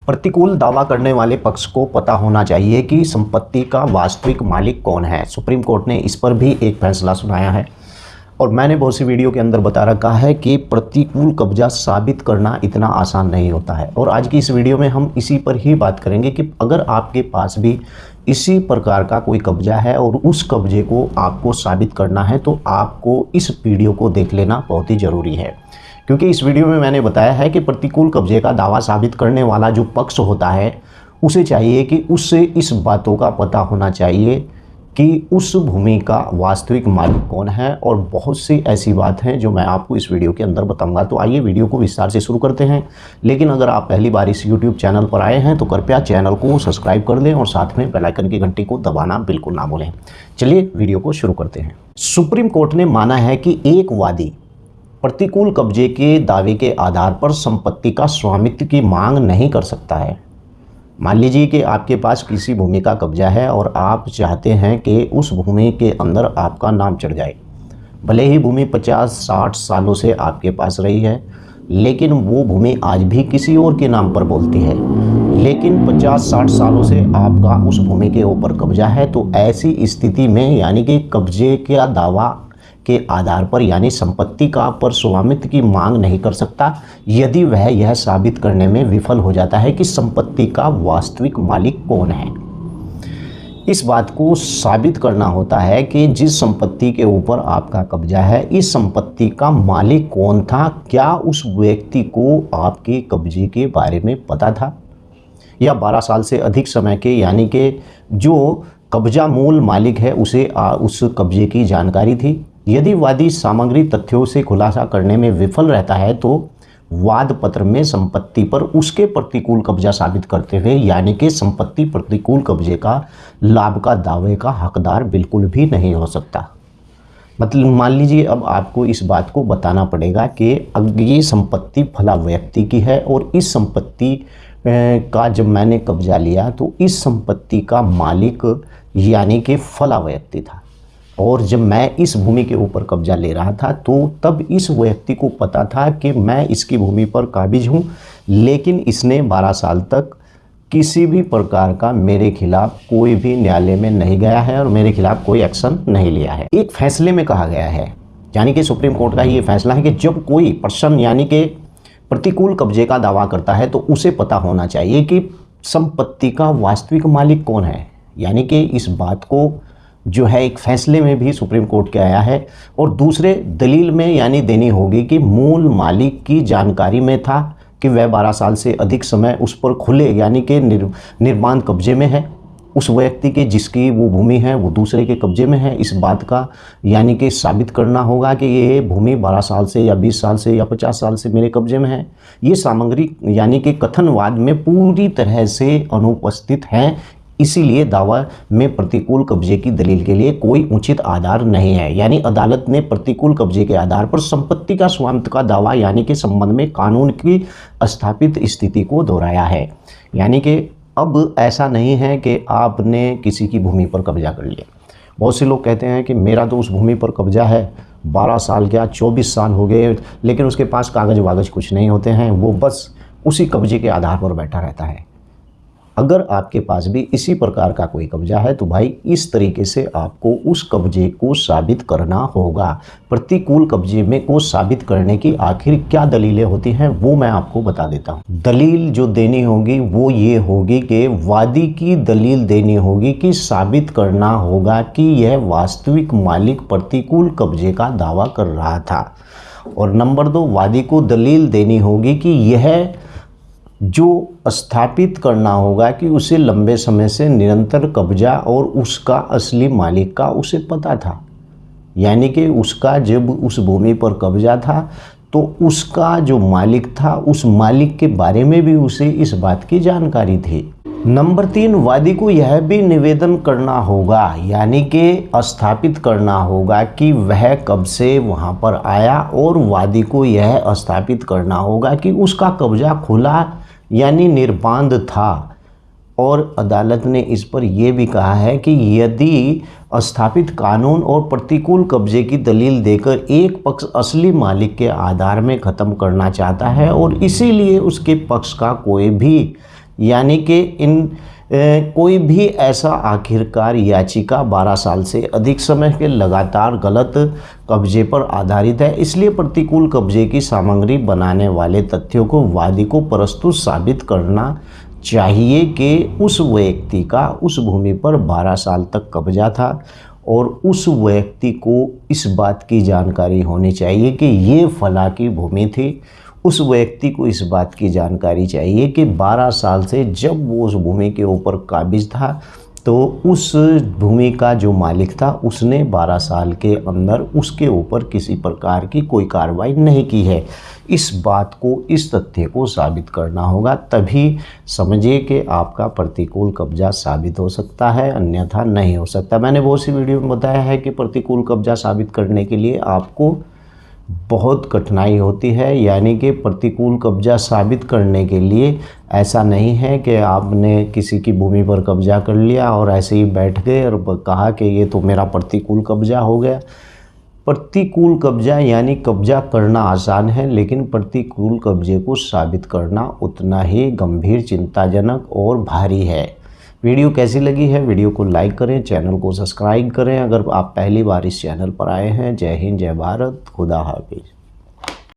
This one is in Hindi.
प्रतिकूल दावा करने वाले पक्ष को पता होना चाहिए कि संपत्ति का वास्तविक मालिक कौन है। सुप्रीम कोर्ट ने इस पर भी एक फैसला सुनाया है और मैंने बहुत सी वीडियो के अंदर बता रखा है कि प्रतिकूल कब्जा साबित करना इतना आसान नहीं होता है। और आज की इस वीडियो में हम इसी पर ही बात करेंगे कि अगर आपके पास भी इसी प्रकार का कोई कब्जा है और उस कब्जे को आपको साबित करना है तो आपको इस वीडियो को देख लेना बहुत ही ज़रूरी है। क्योंकि इस वीडियो में मैंने बताया है कि प्रतिकूल कब्जे का दावा साबित करने वाला जो पक्ष होता है उसे चाहिए कि उससे इस बातों का पता होना चाहिए कि उस भूमि का वास्तविक मालिक कौन है। और बहुत सी ऐसी बात हैं जो मैं आपको इस वीडियो के अंदर बताऊंगा। तो आइए वीडियो को विस्तार से शुरू करते हैं। लेकिन अगर आप पहली बार इस YouTube चैनल पर आए हैं तो कृपया चैनल को सब्सक्राइब कर लें और साथ में बेल आइकन की घंटी को दबाना बिल्कुल ना भूलें। चलिए वीडियो को शुरू करते हैं। सुप्रीम कोर्ट ने माना है कि एक वादी प्रतिकूल कब्जे के दावे के आधार पर संपत्ति का स्वामित्व की मांग नहीं कर सकता है। मान लीजिए कि आपके पास किसी भूमि का कब्जा है और आप चाहते हैं कि उस भूमि के अंदर आपका नाम चढ़ जाए। भले ही भूमि 50-60 सालों से आपके पास रही है, लेकिन वो भूमि आज भी किसी और के नाम पर बोलती है, लेकिन 50-60 सालों से आपका उस भूमि के ऊपर कब्जा है। तो ऐसी स्थिति में यानी कि कब्जे का दावा के आधार पर यानी संपत्ति का पर स्वामित्व की मांग नहीं कर सकता यदि वह यह साबित करने में विफल हो जाता है कि संपत्ति का वास्तविक मालिक कौन है। इस बात को साबित करना होता है कि जिस संपत्ति के ऊपर आपका कब्जा है, इस संपत्ति का मालिक कौन था। क्या उस व्यक्ति को आपके कब्जे के बारे में पता था या 12 साल से अधिक समय के यानी कि जो कब्जा मूल मालिक है उसे उस कब्जे की जानकारी थी। यदि वादी सामग्री तथ्यों से खुलासा करने में विफल रहता है तो वाद पत्र में संपत्ति पर उसके प्रतिकूल कब्जा साबित करते हुए यानी कि संपत्ति प्रतिकूल कब्जे का लाभ का दावे का हकदार बिल्कुल भी नहीं हो सकता। मतलब मान लीजिए अब आपको इस बात को बताना पड़ेगा कि ये संपत्ति फला व्यक्ति की है और इस संपत्ति का जब मैंने कब्जा लिया तो इस संपत्ति का मालिक यानी कि फला व्यक्ति था और जब मैं इस भूमि के ऊपर कब्जा ले रहा था तो तब इस व्यक्ति को पता था कि मैं इसकी भूमि पर काबिज हूँ, लेकिन इसने 12 साल तक किसी भी प्रकार का मेरे खिलाफ कोई भी न्यायालय में नहीं गया है और मेरे खिलाफ कोई एक्शन नहीं लिया है। एक फैसले में कहा गया है यानी कि सुप्रीम कोर्ट का ये फैसला है कि जब कोई पर्सन यानी कि प्रतिकूल कब्जे का दावा करता है तो उसे पता होना चाहिए कि संपत्ति का वास्तविक मालिक कौन है। यानी कि इस बात को जो है एक फैसले में भी सुप्रीम कोर्ट के आया है और दूसरे दलील में यानी देनी होगी कि मूल मालिक की जानकारी में था कि वह 12 साल से अधिक समय उस पर खुले यानी कि निर्बाध कब्जे में है। उस व्यक्ति के जिसकी वो भूमि है वो दूसरे के कब्जे में है। इस बात का यानी कि साबित करना होगा कि ये भूमि 12 साल से या 20 साल से या 50 साल से मेरे कब्जे में है। ये सामग्री यानी कि कथनवाद में पूरी तरह से अनुपस्थित है। इसीलिए दावा में प्रतिकूल कब्जे की दलील के लिए कोई उचित आधार नहीं है। यानी अदालत ने प्रतिकूल कब्जे के आधार पर संपत्ति का स्वामित्व का दावा यानी कि संबंध में कानून की स्थापित स्थिति को दोहराया है। यानी कि अब ऐसा नहीं है कि आपने किसी की भूमि पर कब्जा कर लिया। बहुत से लोग कहते हैं कि मेरा तो उस भूमि पर कब्जा है 12 साल क्या 24 साल हो गए, लेकिन उसके पास कागज वागज कुछ नहीं होते हैं, वो बस उसी कब्जे के आधार पर बैठा रहता है। अगर आपके पास भी इसी प्रकार का कोई कब्जा है तो भाई इस तरीके से आपको उस कब्जे को साबित करना होगा। प्रतिकूल कब्जे में को साबित करने की आखिर क्या दलीलें होती हैं वो मैं आपको बता देता हूँ। दलील जो देनी होगी वो ये होगी कि वादी की दलील देनी होगी कि साबित करना होगा कि यह वास्तविक मालिक प्रतिकूल कब्जे का दावा कर रहा था। और नंबर 2, वादी को दलील देनी होगी कि यह जो स्थापित करना होगा कि उसे लंबे समय से निरंतर कब्जा और उसका असली मालिक का उसे पता था। यानी कि उसका जब उस भूमि पर कब्जा था तो उसका जो मालिक था उस मालिक के बारे में भी उसे इस बात की जानकारी थी। नंबर 3, वादी को यह भी निवेदन करना होगा यानी कि स्थापित करना होगा कि वह कब से वहाँ पर आया और वादी को यह स्थापित करना होगा कि उसका कब्जा खुला यानी निर्बाध था। और अदालत ने इस पर यह भी कहा है कि यदि स्थापित कानून और प्रतिकूल कब्जे की दलील देकर एक पक्ष असली मालिक के आधार में ख़त्म करना चाहता है और इसीलिए उसके पक्ष का कोई भी यानी कि कोई भी ऐसा आखिरकार याचिका 12 साल से अधिक समय के लगातार गलत कब्जे पर आधारित है, इसलिए प्रतिकूल कब्जे की सामग्री बनाने वाले तथ्यों को वादी को प्रस्तुत साबित करना चाहिए कि उस व्यक्ति का उस भूमि पर 12 साल तक कब्जा था और उस व्यक्ति को इस बात की जानकारी होनी चाहिए कि ये फला की भूमि थी। उस व्यक्ति को इस बात की जानकारी चाहिए कि 12 साल से जब वो उस भूमि के ऊपर काबिज था तो उस भूमि का जो मालिक था उसने 12 साल के अंदर उसके ऊपर किसी प्रकार की कोई कार्रवाई नहीं की है। इस बात को, इस तथ्य को साबित करना होगा, तभी समझिए कि आपका प्रतिकूल कब्जा साबित हो सकता है, अन्यथा नहीं हो सकता। मैंने बहुत सी वीडियो में बताया है कि प्रतिकूल कब्जा साबित करने के लिए आपको बहुत कठिनाई होती है, यानी कि प्रतिकूल कब्जा साबित करने के लिए ऐसा नहीं है कि आपने किसी की भूमि पर कब्जा कर लिया और ऐसे ही बैठ गए और कहा कि ये तो मेरा प्रतिकूल कब्जा हो गया। प्रतिकूल कब्जा यानी कब्जा करना आसान है, लेकिन प्रतिकूल कब्जे को साबित करना उतना ही गंभीर, चिंताजनक और भारी है। वीडियो कैसी लगी है? वीडियो को लाइक करें, चैनल को सब्सक्राइब करें अगर आप पहली बार इस चैनल पर आए हैं। जय हिंद, जय भारत, खुदा हाफिज।